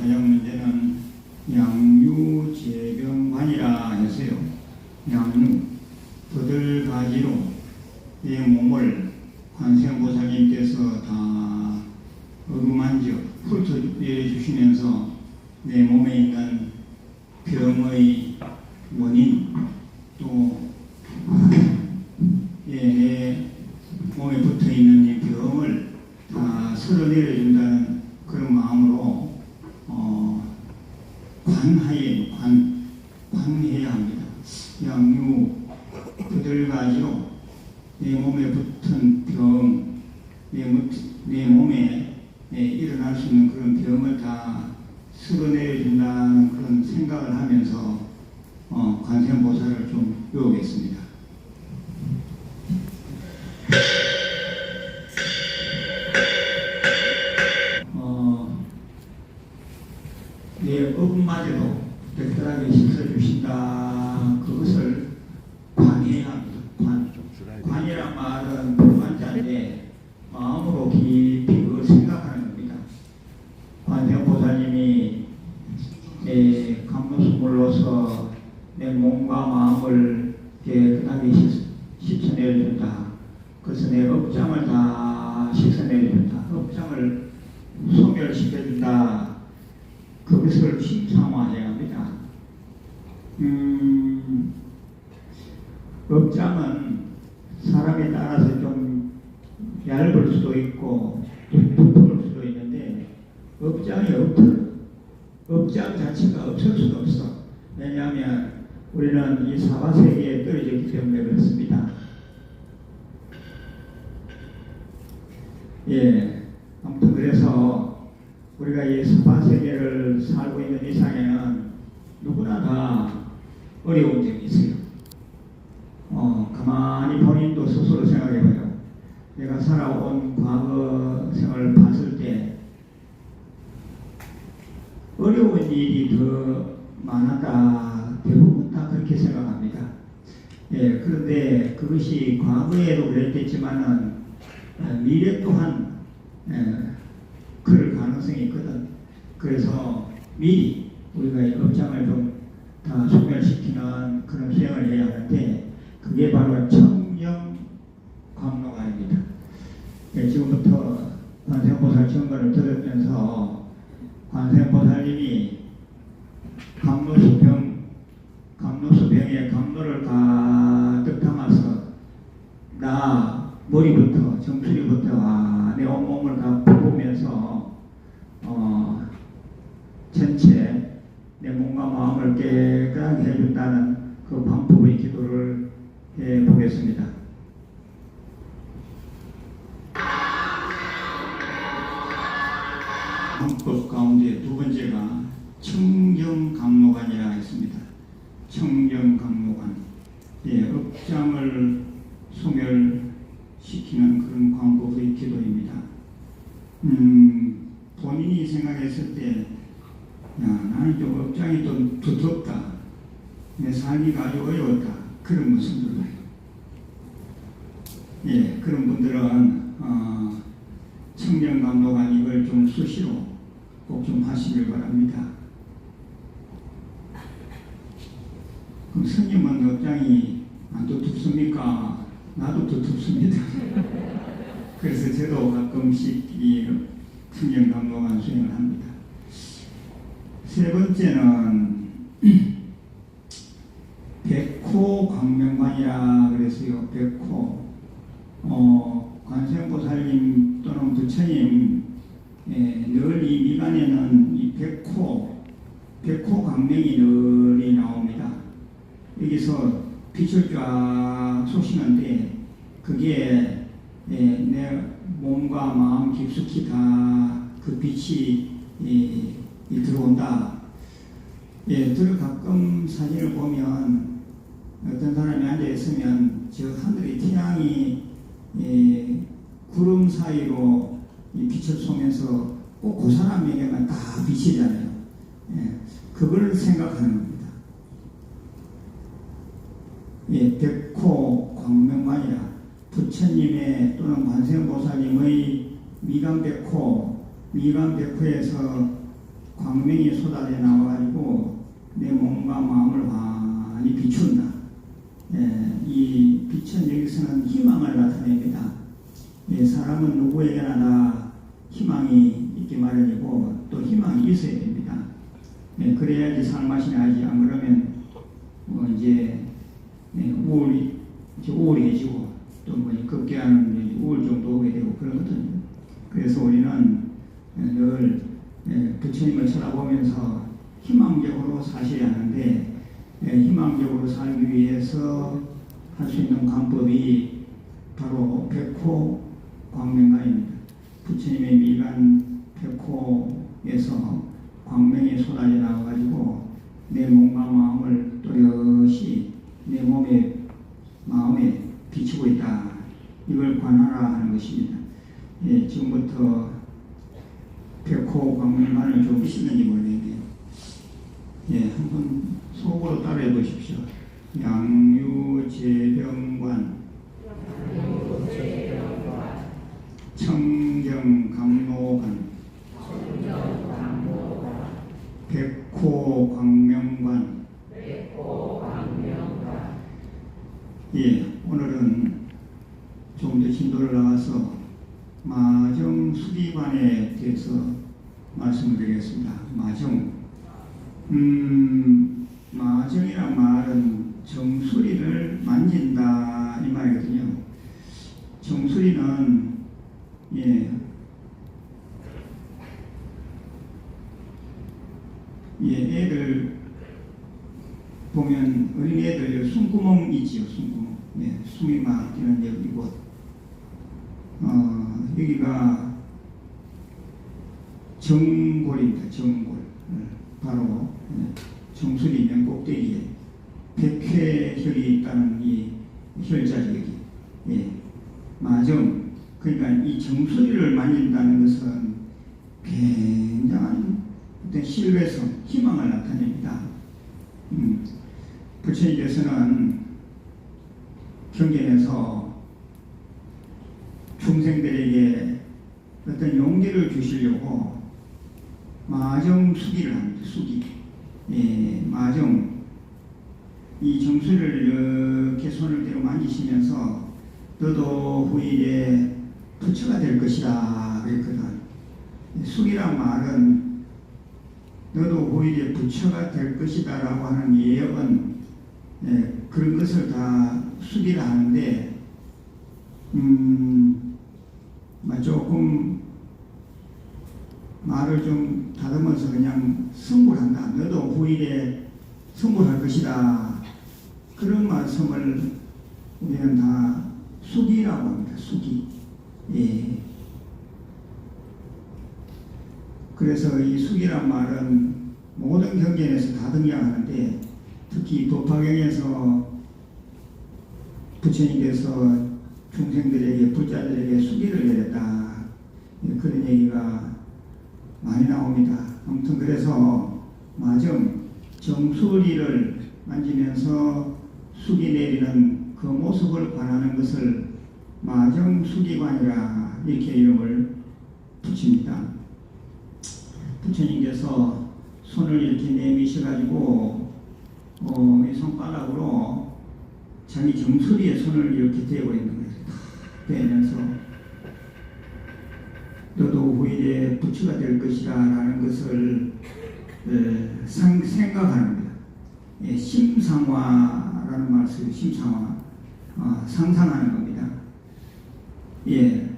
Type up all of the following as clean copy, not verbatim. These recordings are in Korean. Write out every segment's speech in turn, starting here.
가장 문제는 양유재병관이라 해서요. 양유, 버들가지로 내 몸을 관세음보살님께서 다 어루만져 훑어내주시면서 내 몸에 있는 병의 원인 또 내 몸에 붙어있는 이 병을 다 쓸어내려준다는 그런 마음으로 관해야 합니다. 양유 버들가지로 내 몸에 붙은 병, 내 몸에 일어날 수 있는 그런 병을 다 쓸어내려준다는 그런 생각을 하면서 관세음보살을 좀 외우겠습니다. 내 업마저도 적절하게 씻어주신다. 그것을 관해야 합니다. 관이란 말은 불관자인데 마음으로 깊이 그걸 생각하는 겁니다. 관세음보살님이 내 감로수물로서 내 몸과 마음을 깨끗하게 씻어내준다. 그래서 내 업장을 다 씻어내준다. 업장을 소멸시켜준다. 그것을 심사화해야 합니다. 업장은 사람에 따라서 좀 얇을 수도 있고 좀 두꺼울 수도 있는데 업장 자체가 없을 수도 없어. 왜냐하면 우리는 이 사바세계에 떨어졌기 때문에 그렇습니다. 아무튼 그래서 우리가 이 사바세계를 살고 있는 이상에는 누구나 다 어려운 점이 있어요. 가만히 본인도 스스로 생각해봐요. 내가 살아온 과거 생활을 봤을 때 어려운 일이 더 많았다. 대부분 다 그렇게 생각합니다. 그런데 그것이 과거에도 그랬겠지만은 미래 또한 그럴 가능성이 있거든. 그래서 미리 우리가 이 업장을 좀 다 소멸시키는 그런 수행을 해야 하는데 그게 바로 청정광로관입니다. 지금부터 관세음보살 정가를 들으면서 관세음보살님이 강로수병에 강로를 가득 담아서 나 머리부터 정수리부터 내 온몸을 다 부으면서 전체 내 몸과 마음을 깨끗하게 해준다는 그 방법의 기도를 해보겠습니다. 방법 가운데 두 번째가 청정강로관이라 했습니다. 청정강로관. 업장을 소멸시키는 그런 방법의 기도입니다. 본인이 생각했을 때 나는 좀 업장이 좀 두텁다. 내 살기가 아주 어려웠다. 그런 모습을 봐요. 그런 분들은 청정강로관 이걸 좀 수시로 꼭 좀 하시길 바랍니다. 그럼 스님은 업장이 안 두텁습니까? 나도 두텁습니다. 그래서 저도 가끔씩 이 청정강로관 수행을 합니다. 세 번째는 백호광명관이라 그랬어요. 백호. 관세음보살님 또는 부처님 늘 이 미간에는 이 백호 광명이 늘 나옵니다. 여기서 빛을 쫙 쏘시는데 그게 내 몸과 마음 깊숙이 다 그 빛이 들어온다. 가끔 사진을 보면 어떤 사람이 앉아 있으면 저 하늘의 태양이 구름 사이로 이 빛을 쏘면서 꼭 그 사람에게만 다 비치잖아요. 그걸 생각하는 겁니다. 백호 광명만이라 부처님의 또는 관세음보살님의 미간백호에서 광명이 쏟아져 나와가지고 내 몸과 마음을 많이 비춘다. 이 빛은 여기서는 희망을 나타냅니다. 사람은 누구에게나 다 희망이 있기 마련이고 또 희망이 있어야 됩니다. 그래야지 살맛이 나지. 안 그러면 이제 우울해지고 또 급기야는 우울증도 오게 되고 그러거든요. 그래서 우리는 늘 부처님을 쳐다보면서 희망적으로 사셔야 하는데 희망적으로 살기 위해서 할 수 있는 방법이 바로 백호 광명가입니다. 부처님의 미간 백호에서 광명이 쏟아져 나와가지고 내 몸과 마음을 또렷이 내 마음에 비추고 있다. 이걸 관하라 하는 것입니다. 지금부터 백호 광명관을 좀 있었는지 모르겠네요. 한번 속으로 따라해 보십시오. 양유재병관 청정강로관 백호광명관. 오늘은 좀 더 진도를 나가서 마정수기관에 대해서 말씀을 드리겠습니다. 마정이란 말은 정수리를 만진다 이 말이거든요. 정수리는 애들 보면 어린애들 숨구멍 있지요. 숨구멍. 숨이 막 뛰는 이곳. 여기가 정골입니다. 정골. 바로 정수리 맨 꼭대기에 백회혈이 있다는 이 혈자리 여기. 마정. 그러니까 이 정수리를 만진다는 것은 굉장한 어떤 신뢰성, 희망을 나타냅니다. 부처님께서는 경전에서 중생들에게 어떤 용기를 주시려고 마정수기를 합니다. 수기. 마정. 이 정수리를 이렇게 손을 대고 만지시면서 너도 후일에 부처가 될 것이다 그랬거든. 수기란 말은 너도 후일에 부처가 될 것이다 라고 하는 예언은 그런 것을 다 수기라 하는데 조금 말을 좀 다듬어서 그냥 성불한다. 너도 후일에 성불할 것이다. 그런 말씀을 우리는 다 수기라고 합니다. 수기. 그래서 이 수기란 말은 모든 경전에서 다 등장하는데 특히 법화경에서 부처님께서 중생들에게 부자들에게 수기를 내렸다. 그런 얘기가 많이 나옵니다. 아무튼 그래서 마정 정수리를 만지면서 수기 내리는 그 모습을 관하는 것을 마정수기관이라 이렇게 이름을 붙입니다. 부처님께서 손을 이렇게 내미셔가지고 이 손가락으로 자기 정수리에 손을 이렇게 대고 있는 거예요. 대면서 너도 후일에 부처가 될 것이다 라는 것을 생각하는 겁니다. 심상화라는 말씀을 심상화 상상하는 겁니다. 예,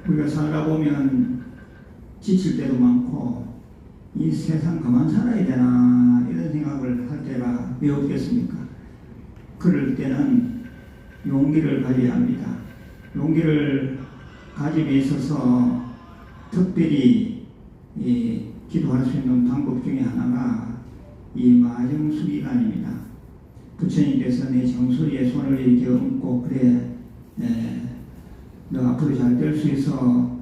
우리가 살다 보면 지칠 때도 많고 이 세상 그만 살아야 되나 이런 생각을 할 때가 왜 없겠습니까? 그럴 때는 용기를 가져야 합니다. 용기를 가짐에 있어서 특별히 기도할 수 있는 방법 중에 하나가 이 마정수기간입니다. 부처님께서 내 정수리에 손을 이렇게 얹고 그래 너 앞으로 잘 될 수 있어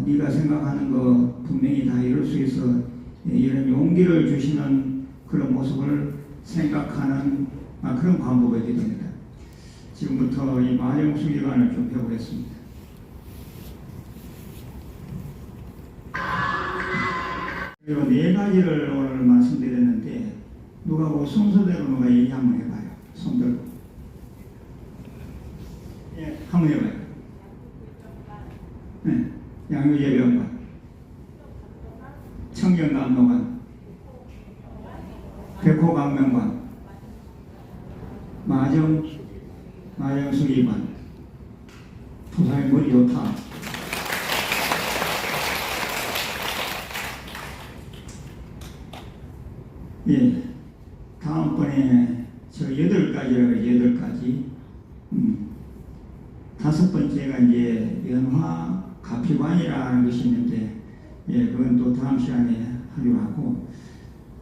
네가 생각하는 거 분명히 다 이룰 수 있어 이런 용기를 주시는 그런 모습을 생각하는 그런 방법이 됩니다. 지금부터 이 마정수기간을 좀 배우겠습니다. 그리고 네 가지를 오늘 말씀드렸는데 누가 뭐 순서대로 누가 얘기 한번 해봐요. 손 들고. 예, 한번 해봐요. 네, 양육예배원관, 청정감독관, 백호강명관, 마정수기관. 부사의 머리 좋다. 예, 다음번에 저 8가지라고 8가지. 5번째가 이제 연화 가피관이라는 것이 있는데, 예, 그건 또 다음 시간에 하기로 하고,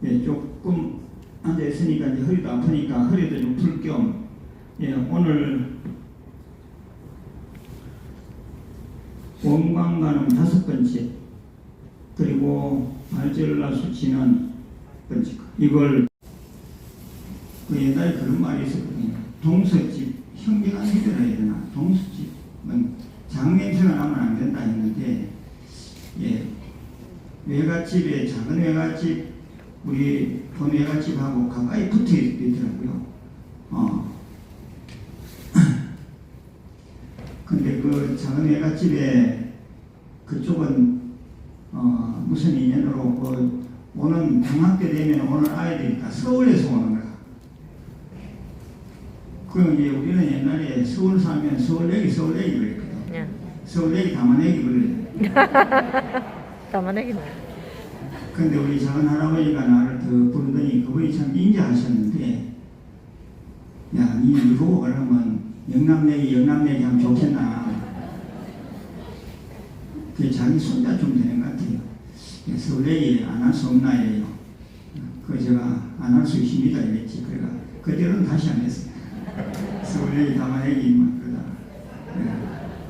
예, 조금 앉아있으니까 이제 허리도 아프니까 허리도 좀 풀 겸, 예, 오늘 원광가는 5번째, 그리고 발젤라 수치는 번째 거. 이걸 그 옛날에 그런 말이 있었거든요. 동서집 형제간 해결해야 되나? 동서집은 장냄새가 나면 안 된다 했는데, 예, 외갓집에 작은 외갓집 우리 본 외갓집하고 가까이 붙어 있더라고요. 근데 그 작은 외갓집에 그쪽은 무슨 인연으로 그 오는 방학 때 되면 오는 아이들이 다 서울에서 오는 거야. 그럼 이제 우리는 옛날에 서울 사면 서울내기 그랬거든. 예. 서울내기 담아내기 그래. 담아내기네. 근데 우리 작은 할아버지가 나를 더 부르더니 그분이 참 인자하셨는데, 야, 니 보고 그러면 영남내기 하면 좋겠나. 그게 자기 손자 좀 되는 것 같아요. 서울내기 안 할 수 없나 해요. 그 제가 안 할 수 있습니다 이랬지. 그래가 그대로는 다시 안 했어요. 서울내기 담아내기만 그러다.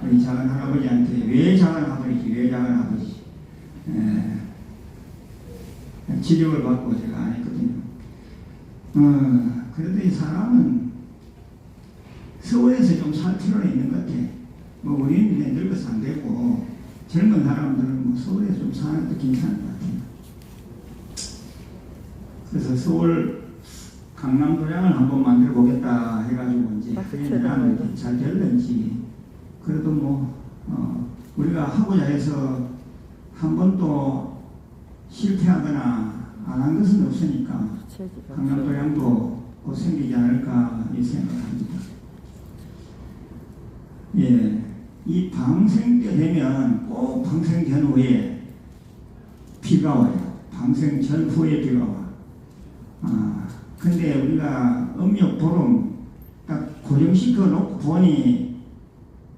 우리 작은 할아버지한테 왜 작은 할아버지지. 지적을 받고 제가 안 했거든요. 그래도 이 사람은 서울에서 좀 살 필요는 있는 것 같아. 뭐 우리는 늙어서 안 되고 젊은 사람들은 뭐 서울에서 좀 사는 것도 괜찮은 것 같아요. 그래서 서울 강남도량을 한번 만들어 보겠다 해가지고 이제 나는 잘 될는지 그래도 뭐 우리가 하고자 해서 한 번도 실패하거나 안 한 것은 없으니까 강남도량도 곧 생기지 않을까 이 생각합니다. 예, 이 방생 때 되면 꼭 방생 전후에 비가 와요. 방생 전후에 비가 와. 근데 우리가 음력 보름 딱 고정시켜 놓고 보니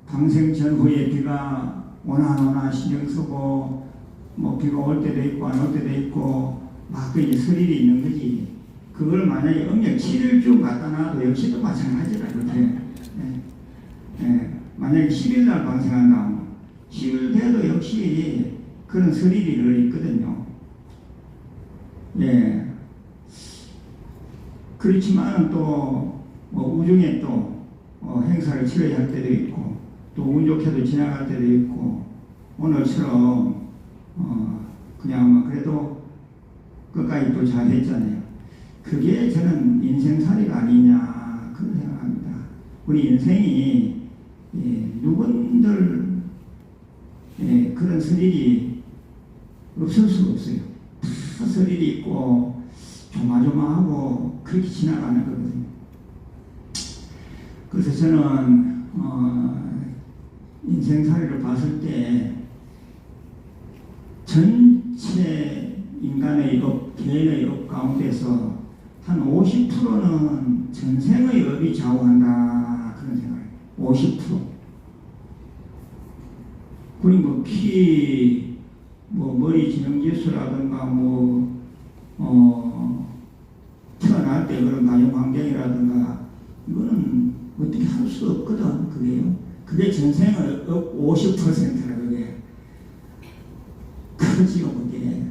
방생 전후에 비가 오나 신경 쓰고 뭐 비가 올 때도 있고 안 올 때도 있고 막 그 이제 설일이 있는 거지. 그걸 만약에 음력 7일쯤 갖다 놔도 역시 또 마찬가지라 그래. 만약에 10일날 방생한다 10일 돼도 역시 그런 설일이 있거든요. 예. 그렇지만 또 뭐 우중에 또 행사를 치러야 할 때도 있고 또 운 좋게도 지나갈 때도 있고 오늘처럼 그냥 뭐 그래도 끝까지 또 잘했잖아요. 그게 저는 인생살이가 아니냐 그런 생각합니다. 우리 인생이 누군들 그런 설일이 없을 수가 없어요. 다 설일이 있고 조마조마하고 그렇게 지나가는 거거든요. 그래서 저는 인생살이를 봤을 때 전체 인간의 업, 개인의 업 가운데서 한 50%는 전생의 업이 좌우한다 그런 생각이에요. 50%. 그리고 키, 머리 지능지수라든가 태어날 때 그런 가정 환경이라든가 이거는 어떻게 할 수 없거든. 그게 전생의 업 50%라 그게. 크지요 그게.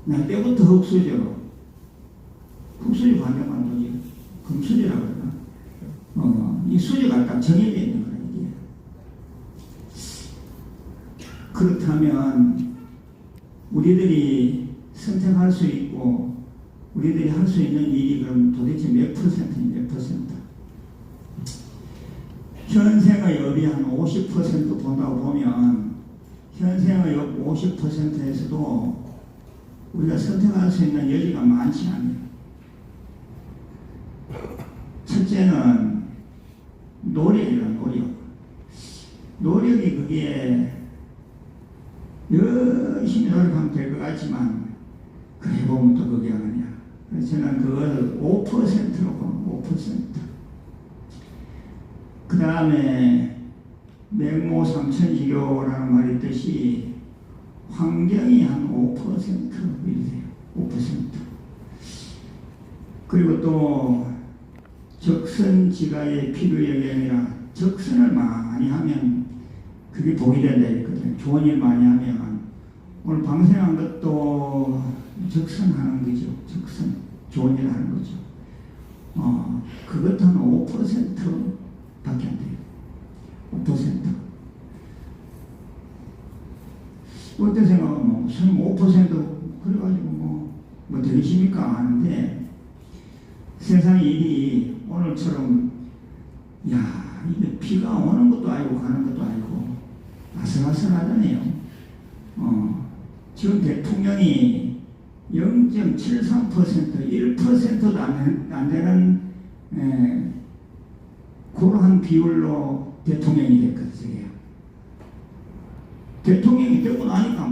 날 때부터 흙수저로. 흙수저 관념만 보지. 금수저라고 그러나. 이 수저가 딱 정해져 있는 거야 이게. 그렇다면 우리들이 선택할 수 있고 우리들이 할 수 있는 일이 그럼 도대체 몇 퍼센트니 몇 퍼센트? 현생의 업이 한 50% 본다고 보면 현생의 업 50%에서도 우리가 선택할 수 있는 여지가 많지 않아요. 첫째는 노력이라 노력. 노력이 그게 열심히 노력하면 될 것 같지만 그 해보면 또 그게 아니야. 그래서 저는 그걸 5%로 보면 5%. 그 다음에 맹모 삼천지교라는 말이 있듯이 환경이 한 5%이세요. 5%. 그리고 또 적선지가의 필요영향이라 적선을 많이 하면 그게 복이 된다 했거든요. 좋은 일 많이 하면 오늘 방생한 것도 적선하는 거죠. 적선 좋은 일 하는 거죠. 그것도 한 5%밖에 안 돼요. 5%. 어떤 생각은 무슨 5% 그래가지고 뭐 되십니까 하는데 세상 일이 오늘처럼 이게 비가 오는 것도 아니고 가는 것도 아니고 아슬아슬하잖아요. 지금 대통령이 0.73% 1%도 안 되는 그러한 비율로 대통령이 됐거든요. 대통령이 되고 나니까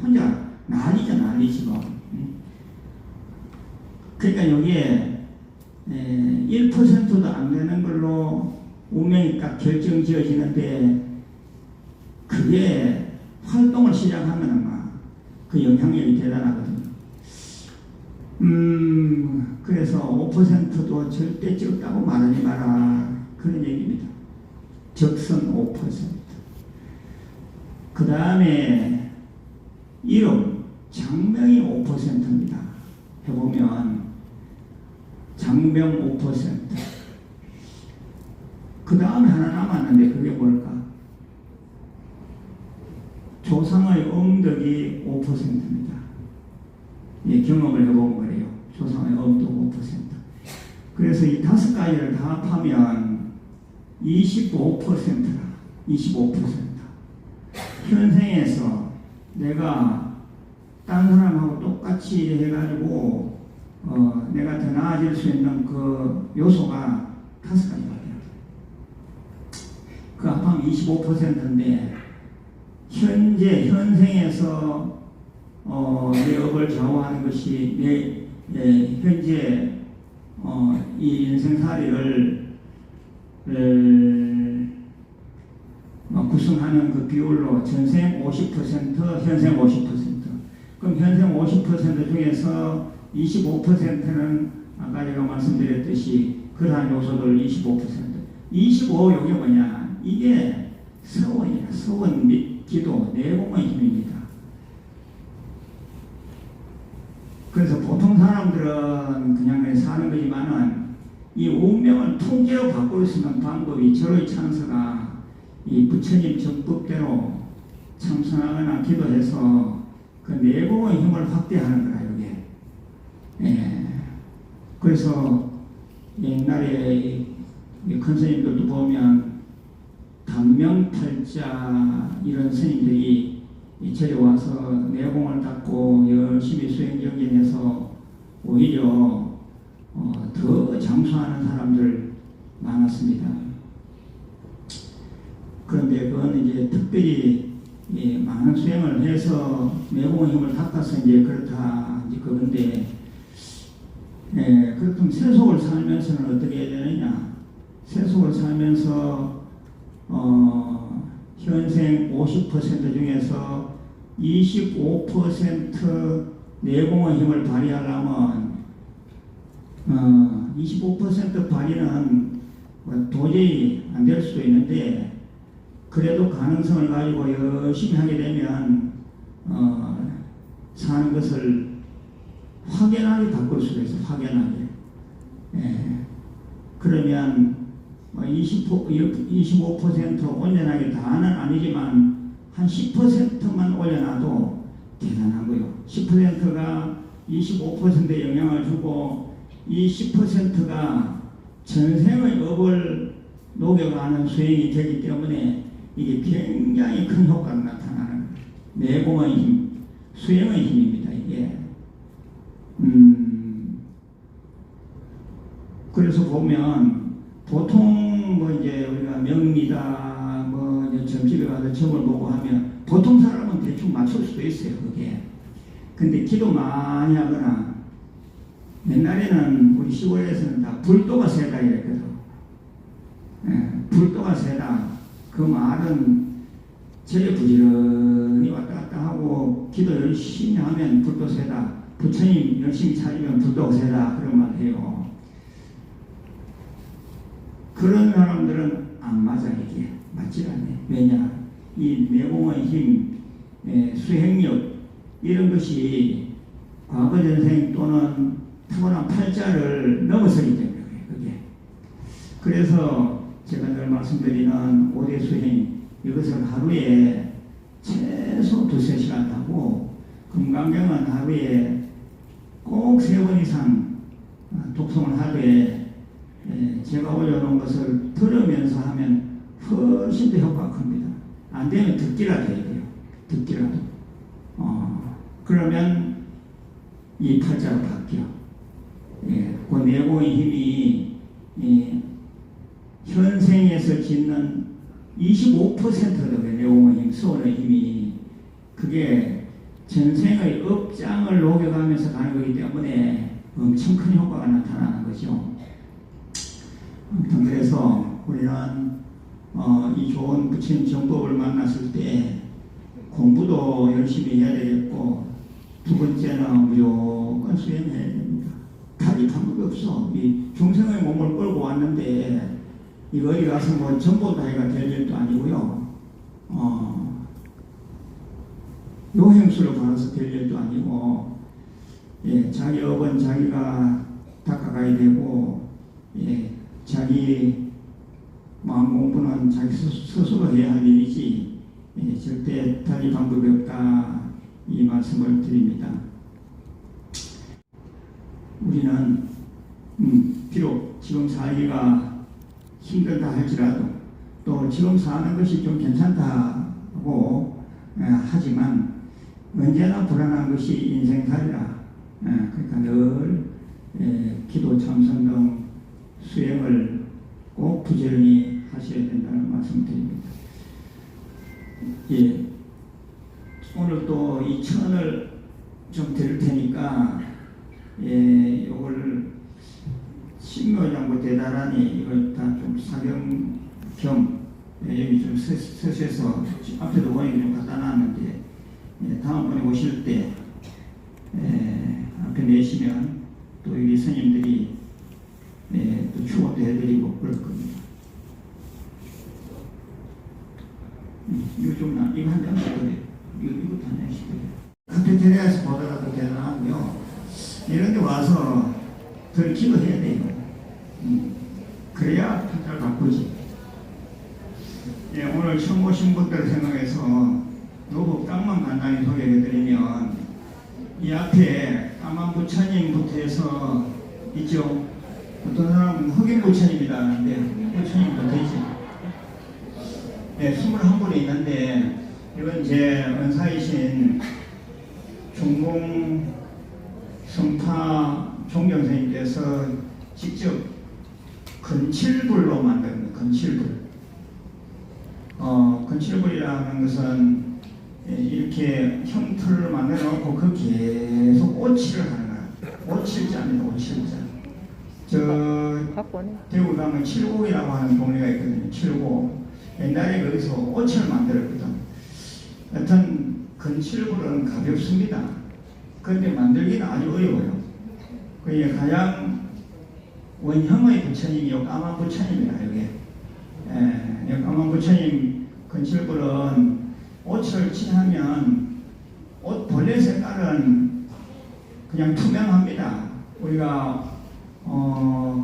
혼자 난리 지금. 그러니까 여기에 1%도 안 되는 걸로 운명이 딱 결정 지어지는데 그게 활동을 시작하면 아마 그 영향력이 대단하거든요. 그래서 5%도 절대 적다고 말하지 마라. 그런 얘기입니다. 적선 5%. 그 다음에 이름, 장명이 5%입니다. 해보면 장명 5%. 그 다음에 하나 남았는데 그게 뭘까? 조상의 음덕이 5%입니다. 예, 경험을 해본 거예요. 조상의 음덕 5%. 그래서 이 5가지를 다 합하면 25%라. 25%. 현생에서 내가 다른 사람하고 똑같이 해가지고 내가 더 나아질 수 있는 그 요소가 5가지가 돼요. 그 합하면 25%인데 현재 현생에서 내 업을 좌우하는 것이 내 현재 이 인생살이를 구성하는 그 비율로 전생 50%, 현생 50%. 그럼 현생 50% 중에서 25%는 아까 제가 말씀드렸듯이 그러한 요소들 25%. 25 요게 뭐냐? 이게 서원이야. 서원 및 기도, 내공의 힘입니다. 그래서 보통 사람들은 그냥 사는 거지만은 이 운명을 통제로 바꿀 수 있는 방법이 절의 찬서가 이 부처님 정법대로 참선하거나 기도해서 그 내공의 힘을 확대하는 거라 이게. 예. 그래서 옛날에 큰 스님들도 보면 단명탈자 이런 스님들이 이 절에 와서 내공을 닦고 열심히 수행정진해서 오히려 더 장수하는 사람들 많았습니다. 내공의 힘을 닦아서 이제 그렇다 이제 그건데, 그렇다면 세속을 살면서는 어떻게 해야 되느냐? 세속을 살면서 현생 50% 중에서 25% 내공의 힘을 발휘하려면 25% 발휘는 도저히 안 될 수도 있는데, 그래도 가능성을 가지고 열심히 하게 되면 사는 것을 확연하게 바꿀 수가 있어. 확연하게. 그러면 25% 올려나기 다는 아니지만 한 10%만 올려놔도 대단한 거요. 10%가 25%에 영향을 주고 이 10%가 전생의 업을 녹여가는 수행이 되기 때문에 이게 굉장히 큰 효과가 나타나는 내공의 힘, 수행의 힘입니다. 이게. 그래서 보면 보통 뭐 이제 우리가 명리다 뭐 이제 점집에 가서 점을 보고 하면 보통 사람은 대충 맞출 수도 있어요. 그게. 근데 기도 많이 하거나 옛날에는 우리 시골에서는 다 불도가 세다 이랬거든. 불도가 세다. 그 말은 저에 부지런히 왔다 갔다 하고 기도 열심히 하면 불도 세다. 부처님 열심히 찾으면 불도 세다. 그런 말 해요. 그런 사람들은 안 맞아. 이게 맞지 않네. 왜냐? 이 내공의 힘, 수행력 이런 것이 과거 전생 또는 타고난 팔자를 넘어서기 때문에 그게. 그래서 제가 늘 말씀드리는 5대 수행 이것을 하루에 최소 2~3시간 하고, 금강경은 하루에 꼭 3번 이상 독송을 하되 제가 올려놓은 것을 들으면서 하면 훨씬 더 효과가 큽니다. 안 되면 듣기라도 해야 돼요. 듣기라도. 그러면 이 팔자로 바뀌어. 그 내공의 힘이 현생에서 짓는 25%도 내공의 힘, 소원의 힘이 그게 전생의 업장을 녹여가면서 가는 거기 때문에 엄청 큰 효과가 나타나는 거죠. 아무튼 그래서 우리는 이 좋은 부처님 정법을 만났을 때 공부도 열심히 해야 되겠고, 두 번째는 무조건 수행해야 됩니다. 다리 방법이 없어. 이 중생의 몸을 끌고 왔는데 이거 어디 가서 뭐 전보다이가 될 일도 아니고요. 요행수를 받아서 될 일도 아니고, 자기 업은 자기가 닦아가야 되고, 자기 마음 공부는 자기 스스로 해야 할 일이지, 절대 다른 방법이 없다. 이 말씀을 드립니다. 우리는 비록 지금 살기가 힘들다 할지라도 또 지금 사는 것이 좀 괜찮다고 하지만 언제나 불안한 것이 인생살이라. 그러니까 늘 기도, 참선 등 수행을 꼭 부지런히 하셔야 된다는 말씀드립니다. 오늘 또 이 천을 좀 드릴 테니까 요걸 신묘장부 대단하니 이걸 다 좀 사경 겸 여기 좀 서셔서 앞에도 원인이 좀 갖다 놨는데 다음번에 오실 때 앞에 내시면 또 여기 스님들이 또 추모도 해드리고 그럴 겁니다. 이거 좀 이거 한 장씩 그래. 이것도 한 장씩 그래. 카페테리아에서 보더라도 대단하고요. 이런 데 와서 덜 기도해야 돼요. 그래야 팔자를 바꾸지. 오늘 처음 오신 분들을 생각해서 노북땅만 간단히 소개해드리면, 이 앞에 까만 부처님부터 해서 있죠. 어떤 사람은 흑인 부처님이다 하는데 부처님부터 있죠. 21분이 있는데, 이건 제 은사이신 중공 성파 종경선생님께서 직접 건칠불로 만든 건칠불. 건칠불이라는 것은 이렇게 형틀을 만들어 놓고 그 계속 오칠을 하는 거야. 오칠자입니다. 오칠자. 저 갖고 오네. 대구 가면 칠곡이라고 하는 동네가 있거든요. 칠곡. 옛날에 거기서 옷을 만들었거든. 여튼 건칠불은 가볍습니다. 그런데 만들기는 아주 어려워요. 그게 가장 원형의 부처님이 요 까만 부처님이라 여기. 요 까만 부처님 건칠불은 옷을 칠하면 옷 본래 색깔은 그냥 투명합니다. 우리가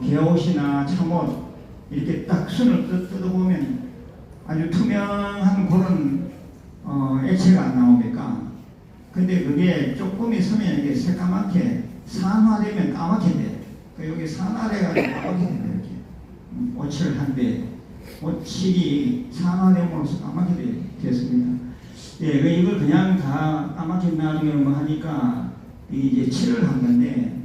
개옷이나 참옷 이렇게 딱 손을 뜯어보면 아주 투명한 그런 액체가 안 나옵니까? 근데 그게 조금 있으면 이게 새까맣게 산화되면 까맣게 돼. 여기 산화돼가지고 까맣게 된다 이렇게. 옷을 한데 옷칠이 산화됨으로써 까맣게 됐습니다. 예, 이걸 그냥 다 까맣게 나중에 뭐 하니까 이제 칠을 한 건데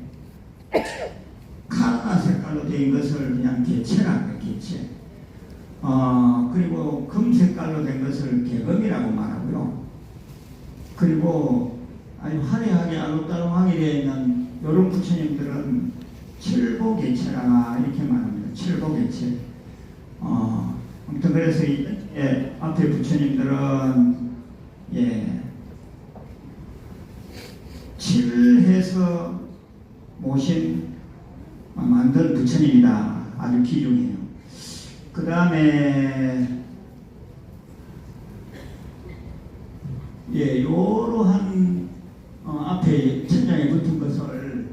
카라 색깔로 된 것을 그냥 개체라고 해요. 개체. 그리고 금 색깔로 된 것을 개금이라고 말하고요. 그리고 아주 화려하게 알록달록하게 되어 있는 이런 부처님들은 칠보개체라 이렇게 말합니다. 칠보개체. 아무튼 그래서 앞에 부처님들은 칠해서 모신 만든 부처님이다. 아주 귀중해요. 그 다음에 요러한 앞에 천장에 붙은 것을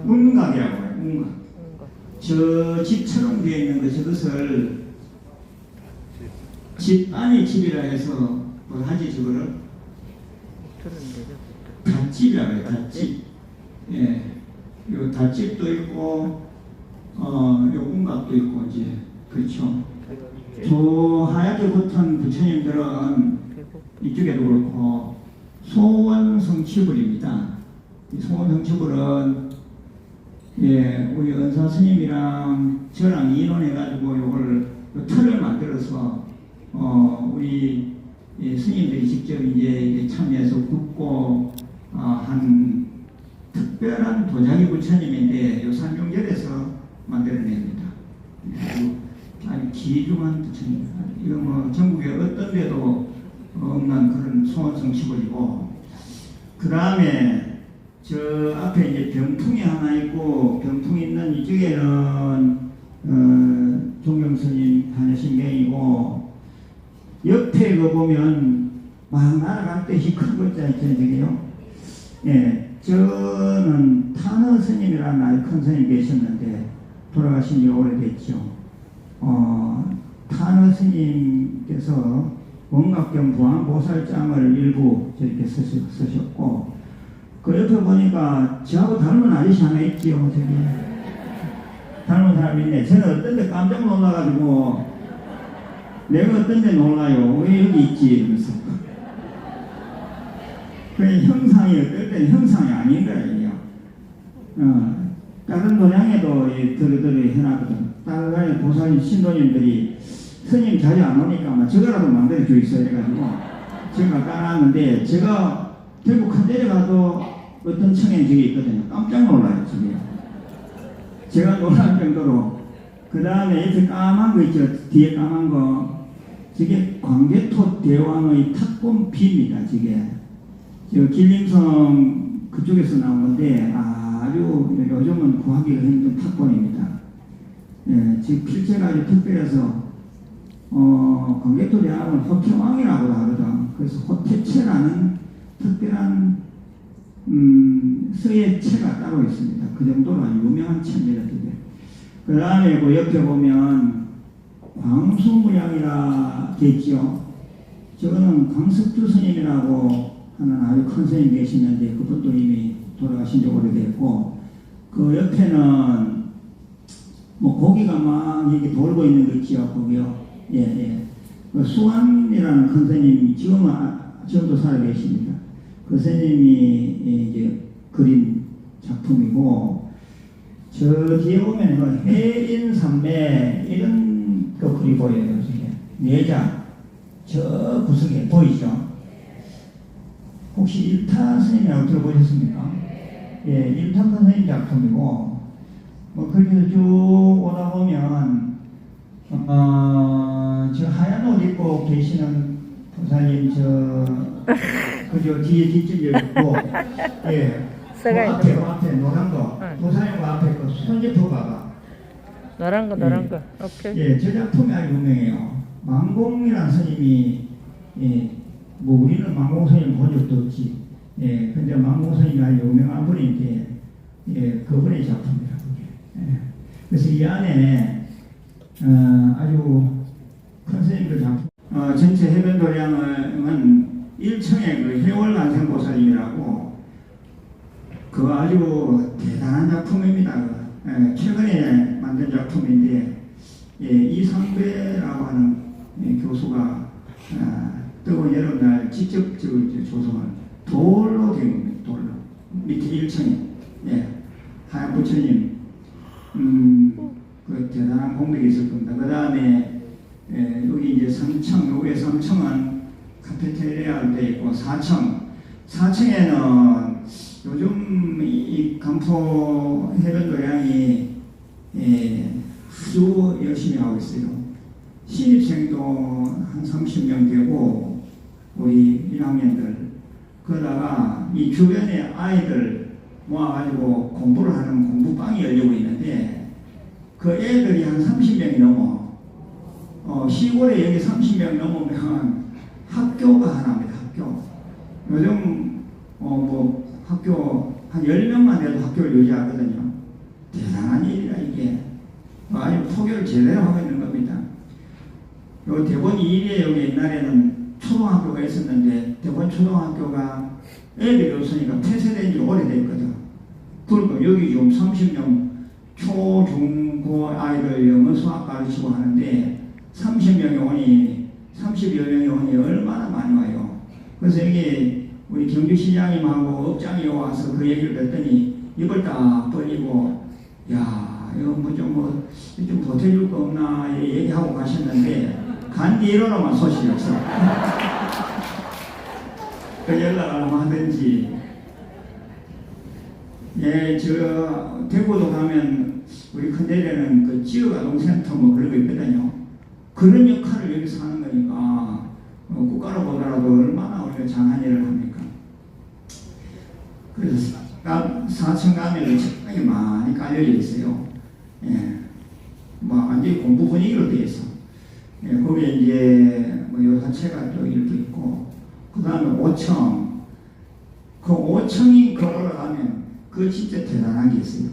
운각이라고 해요. 운각. 저 집처럼 되어 있는 것 저것을 집 안에 집이라 해서 뭐 하지 저거를 닷집이라고 해요. 닷집. 요 닷집도 있고 요 운각도 있고 이제 그렇죠. 저 하얗게 붙은 부처님들은 이쪽에도 그렇고 소원성취불입니다. 이 소원성취불은 우리 은사 스님이랑 저랑 의논해가지고 요걸 틀을 만들어서 우리 스님들이 직접 이제 참여해서 굽고 한 특별한 도자기 부처님인데 요 산중절에서 만들어냅니다. 아주 귀중한 부처님. 이거 뭐 전국에 어떤 데도 없는 그런 소원성취불이고, 그 다음에 저 앞에 이제 병풍이 하나 있고, 병풍 있는 이쪽에는 종경스님 다니신경이고, 옆에 그 보면 막 날아갈 때 큰 글자 있잖아요. 저게요. 저는 타너 스님이라는 아주 큰 스님 계셨는데 돌아가신 지 오래됐죠. 타너 스님께서 원각경 부항보살장을 일부 저렇게 쓰셨고, 그 옆에 보니까 저하고 닮은 아저씨 하나 있지요. 저기 닮은 사람이 있네. 저는 어떤 데 깜짝 놀라가지고 내가 어떤 데 놀라요. 왜 여기 있지? 이러면서. 그 형상이 어떨 때는 형상이 아닌 거예요. 다른 도량에도 드르드르 해놨거든. 다른 보살 신도님들이 스님 자주 안 오니까 아마 저거라도 만들어줘 있어 해가지고 제가 까놨는데, 제가 대구 큰 데를 가도 어떤 청에 저게 있거든요. 깜짝 놀라요. 저게. 제가 놀랄 정도로. 그 다음에 옆에 까만 거 있죠. 뒤에 까만 거. 저게 광개토 대왕의 탁본비입니다. 저게. 저 길림성 그쪽에서 나온 건데 아주 요즘은 구하기가 힘든 탁본입니다. 지금 필체가 아주 특별해서 광개토 대왕은 호태왕이라고 하거든. 그래서 호태체라는 특별한 서예체가 따로 있습니다. 그 정도로 아주 유명한 체입니다. 그 다음에 그 옆에 보면 광수무량이라 겠죠. 저거는 광석주 스님이라고 하는 아주 큰 스님 계시는데 그분도 이미 돌아가신 지 오래됐고, 그 옆에는 뭐 고기가 막 이렇게 돌고 있는 거 있지요. 거기요. 그 수완이라는 큰 스님이 지금도 살아계십니다. 그 스님이 이제 그린 작품이고, 저 뒤에 보면 해인산매 이런 거 그리 보여요. 내자 저 구석에 보이죠? 혹시 일타 선생님이라고 들어보셨습니까? 예, 일타 선생님 작품이고, 뭐, 그렇게 쭉 오다 보면, 저 하얀 옷 입고 계시는 보살님, 그저 뒤에 뒷집에 있고, 예, 그 앞에 노란 거, 보살님 그 앞에 그 손짓표 봐봐. 노란 거. 오케이. 예, 저 작품이 아주 유명해요. 망공이라는 스님이, 예, 뭐 우리는 망공 스님 본 적도 없지. 예, 근데 망공 스님이 아주 유명한 분인데, 예, 그분의 작품이라 그게. 예. 그래서 이 안에 아주 큰 스님들 작품. 전체 해변도량은 1층에 그 해월간생보살님이라고 그 아주 대단한 작품입니다. 예, 최근에 만든 작품인데, 예, 이상배라고 하는 교수가 뜨거운 여름날 직접 조성을 돌로 된 겁니다. 돌로 밑에 1층에 예, 하얀 부처님 그 대단한 공덕이 있을 겁니다. 그 다음에 여기 이제 3층, 여기 3층은 카페테리아로 되어 있고 4층에는 요즘 이 간포 해변도량이 아주 열심히 하고 있어요. 신입생도 한 30명 되고 우리 1학년들 그러다가 이 주변에 아이들 모아가지고 공부를 하는 공부방이 열리고 있는데 그 애들이 한 30명이 넘어. 시골에 여기 30명 넘으면 학교가 하나입니다. 학교. 요즘 뭐 학교 한 10명만 돼도 학교를 유지하거든요. 대단한 일이라 이게. 아주 포교를 제대로 하고 있는 겁니다. 요 대본 2일에 여기 옛날에는 초등학교가 있었는데 대본 초등학교가 애들이 없으니까 폐쇄된 지 오래됐거든. 그러니까 여기 지금 30명 초, 중, 고 아이들 영어 수학 가르치고 하는데 30명이 오니 30여 명이 오니 얼마나 많이 와요. 그래서 여기 우리 경주시장님하고 업장이 와서 그 얘기를 듣더니 입을 딱 벌리고 야 이거 좀 보태줄 거 없나 얘기하고 가셨는데 간 뒤로만 소식이 없어. 그 연락을 하든지 예, 대구도 가면 우리 큰데레는 그 지역아동센터 뭐 그런 거 있거든요. 그런 역할을 여기서 하는 거니까 국가로 보더라도 얼마나 우리가 장한 일을 합니까? 그래서 4층 가면 책방이 많이 깔려져 있어요. 예, 뭐 완전히 공부 분위기로 되어 있어. 예, 거기에 이제 뭐 요사체가 또 이렇게 있고, 그 다음에 5층. 그 5층이 걸어가면 그 진짜 대단한 게 있어요.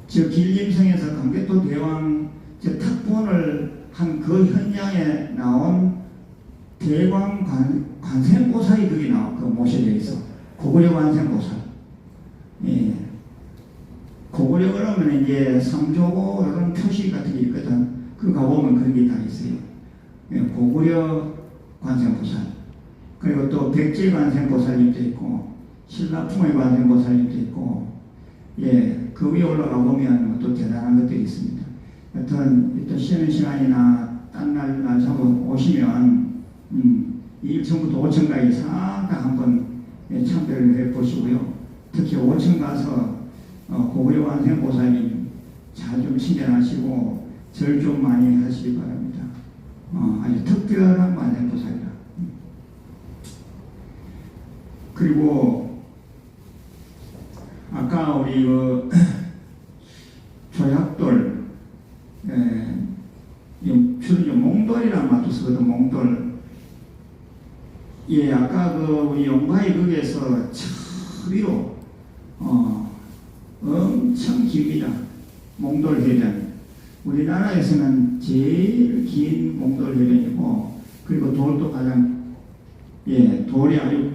저 길림성에서 강개토 대왕 저 탁본을 한 그 현장에 나온 대광 관세음보살이 거기 그 모셔져 있어. 고구려 관세음보살. 예. 고구려 그러면 이제 삼조고 이런 표시 같은 게 있거든. 그 가보면 그런 게 다 있어요. 예, 고구려 관세음보살. 그리고 또 백제 관세음보살님도 있고, 신라풍의 관세음보살님도 있고, 예, 그 위에 올라가 보면 또 대단한 것들이 있습니다. 여튼 또 쉬는 시간이나 딴 날 잡고 오시면 1층부터 5층까지 싹 다 한번 참배를 해보시고요. 특히 5층 가서 고구려 관세음보살님 잘 좀 친견하시고 절 좀 많이 하시기 바랍니다. 아주 특별한 관세음보살이라. 그리고 아까 우리 그 조약돌 주로 몽돌이라는 말도 쓰거든. 몽돌. 예, 아까 그 우리 용바위 거기에서 저 위로 엄청 깁니다. 몽돌 해변. 우리나라에서는 제일 긴 몽돌 해변이고, 그리고 돌도 가장 돌이 아주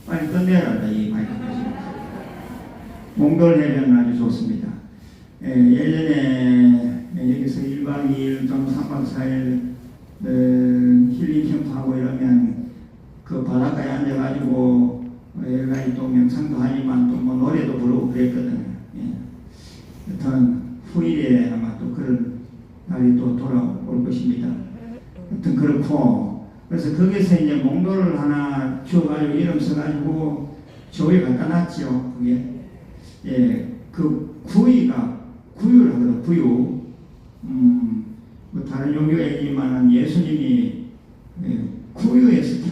빨리 끝내라 이 마이크. 몽돌 해변은 아주 좋습니다. 예전에 여기서 1박 2일 좀 3박 4일 힐링 캠프하고 이러면 그 바닷가에 앉아가지고 여러 가지 또 명상도 하지만 또 뭐 노래도 부르고 그랬거든요. 여튼 후일에 아마 또 그런 날이 또 돌아올 그래서 거기서 이제 몽돌을 하나 주워가지고 이름 써가지고 교회 갖다 놨죠. 그게 그 구유를 하거든. 구유. 뭐 다른 종교이지만은 예수님이 구유에서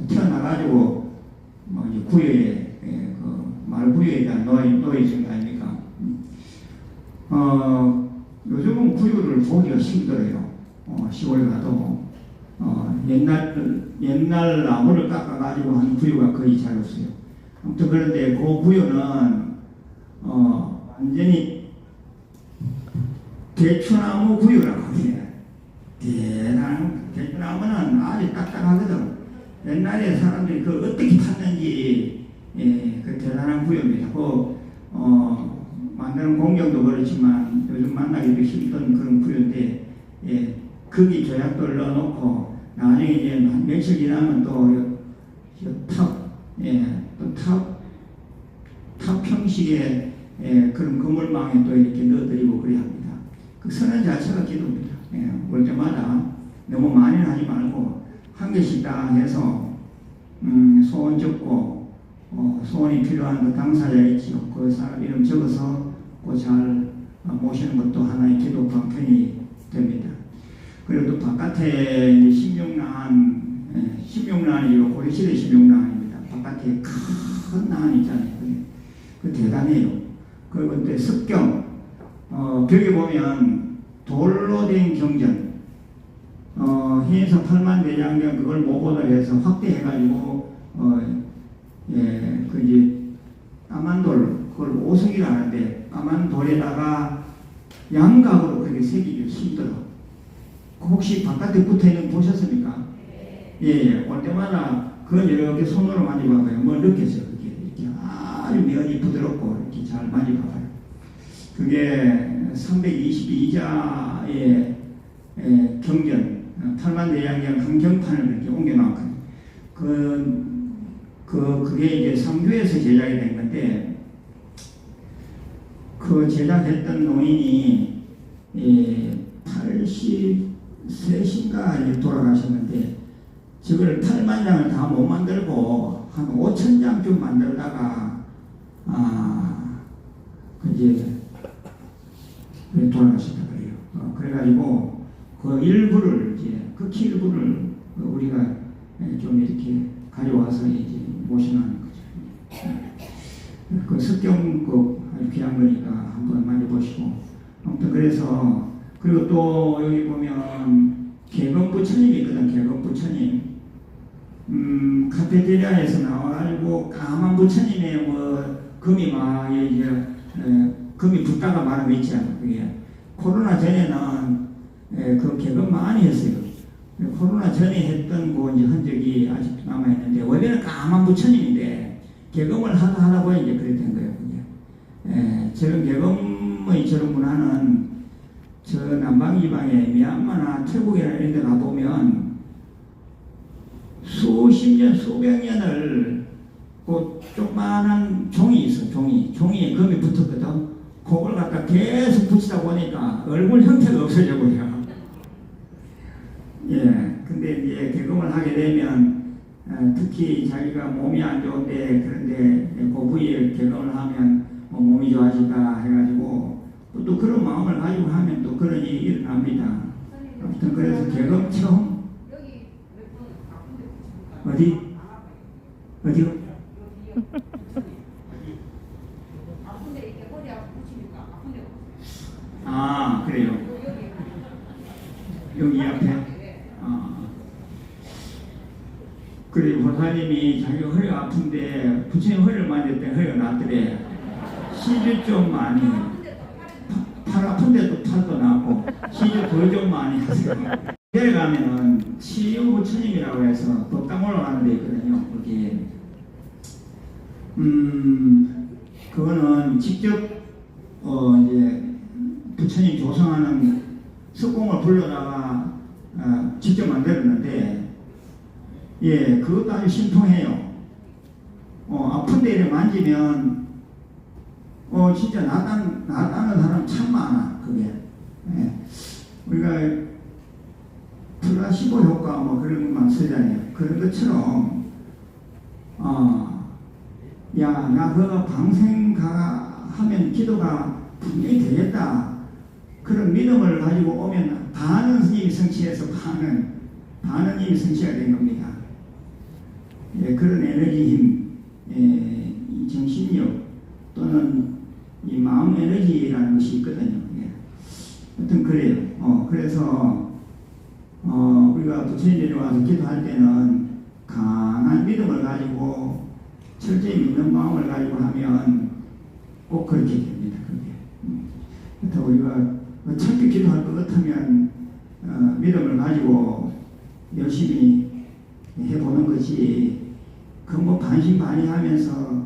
태어나가지고 뭐 이제 구유에 그 말구유에다 놓여진 거 아닙니까? 요즘은 구유를 보기가 힘들어요. 시골에 가도 옛날 나무를 깎아가지고 한 구유가 거의 잘 없어요. 아무튼 그런데 그 구유는 완전히 대추나무 구유라고 해요. 대단한 대추나무는 아주 딱딱하거든. 옛날에 사람들이 그 어떻게 탔는지 그 대단한 구유입니다. 만드는 공정도 그렇지만 요즘 만나기도 힘든 그런 구유인데 거기 조약돌 넣어놓고 나중에 이제 한 며칠 지나면 또 탑 형식의 그런 건물망에 또 이렇게 넣어드리고 그래야 합니다. 그 선언 자체가 기도입니다. 올 때마다 너무 많이는 하지 말고 한 개씩 다 해서 소원 적고 소원이 필요한 그 당사자 있지요. 그 사람 이름 적어서 잘 모시는 것도 하나의 기도 방편이 됩니다. 그리고 또 바깥에 16난이요. 고려시대 16난입니다. 바깥에 큰 난 있잖아요. 그 대단해요. 그리고 또 습경, 벽에 보면 돌로 된 경전, 해에서 8만 대장경 그걸 모본을 해서 확대해가지고, 그 이제 까만 돌, 그걸 오석이라 하는데, 까만 돌에다가 양각으로 그렇게 새기기 힘들어. 혹시 바깥에 붙어 있는 거 보셨습니까? 올 때마다 그건 이렇게 손으로 만져봐봐요. 뭘 느꼈어요. 이렇게 아주 면이 부드럽고 이렇게 잘 만져봐봐요. 그게 322자의 경전, 8만 대장경 강경판을 이렇게 옮겨놨거든요. 그게 이제 상주에서 제작이 된 건데, 그 제작했던 노인이 83인가 돌아가셨는데, 저걸 8만 장을 다 못 만들고 한 5천 장쯤 만들다가 이제 돌아가셨다 그래요. 그래가지고 그 일부를 이제 극히 일부를 우리가 좀 이렇게 가져와서 이제 모셔놓는 거죠. 그 습경국 아주 귀한 거니까 한번 만져보시고. 아무튼 그래서 그리고 또 여기 보면 개건 부처님이 있거든. 개건 부처님. 카테드라에서 나와가지고 까만 부처님의 뭐 금이 막 이제 금이 붙다가 말하고 있잖아. 그게 코로나 전에는 그 개건 많이 했어요. 코로나 전에 했던 그 이제 흔적이 아직도 남아 있는데 원래는 까만 부처님인데 개검을 하다 보니 이제 그렇게 된 거예요. 저런 개검의 저런 문화는 저 남방 이방에 미얀마나 태국이나 이런 데 가보면 수십 년, 수백 년을 그 조그만한 종이 있어. 종이에 금이 붙었거든. 그걸 갖다 계속 붙이다 보니까 얼굴 형태가 없어져 버려. 근데 이제 개검을 하게 되면 특히 자기가 몸이 안 좋은데 그런데 그 부위에 개검을 하면 뭐 몸이 좋아질까 해가지고 또 그런 마음을 가지고 하면 또 그런 일이 일어납니다. 아무튼 그래서 개검 처음 어디요? 그래요. 여기 앞에. 그리고 보사님이 자기가 허리가 아픈데 부처님 허리를 만질 때 허리가 낫더래. 시주 좀 많이, 팔 아픈데 또 팔도 나고 시주 더 좀 많이 하세요. 내려 가면은 치유 부처님이라고 해서 법당 올라가는 데 있거든요. 거기 그거는 직접 이제 부처님 조성하는 석공을 불러다가 직접 만들었는데, 그것도 아주 신통해요. 아픈데 이렇게 만지면 진짜 낫다는 사람 참 많아. 그게 우리가 플라시보 효과 뭐 그런 것만 쓰잖아요. 그런 것처럼 야, 나 그거 방생가 하면 기도가 분명히 되겠다. 그런 믿음을 가지고 오면 반은 이미 성취해서 반은 이미 성취가 된 겁니다. 예, 그런 에너지 힘, 이 정신력 또는 이 마음 에너지라는 것이 있거든요. 예. 하여튼 그래요. 그래서 우리가 부처님들이 와서 기도할 때는 강한 믿음을 가지고 철저히 믿는 마음을 가지고 하면 꼭 그렇게 됩니다. 그게. 그래서 우리가 어차피 기도할 것 같으면 믿음을 가지고 열심히 해보는 거지. 그 뭐 반신반의하면서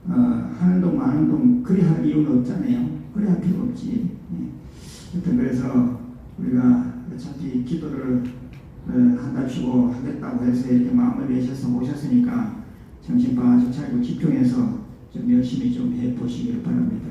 하는 동 마는 동 그리 할 이유는 없잖아요. 그리 할 필요 없지. 하여튼 그래서 우리가 어차피 기도를 한답시고 하겠다고 해서 이렇게 마음을 내셔서 오셨으니까 정신 바짝 차리고 집중해서 좀 열심히 좀 해보시기를 바랍니다.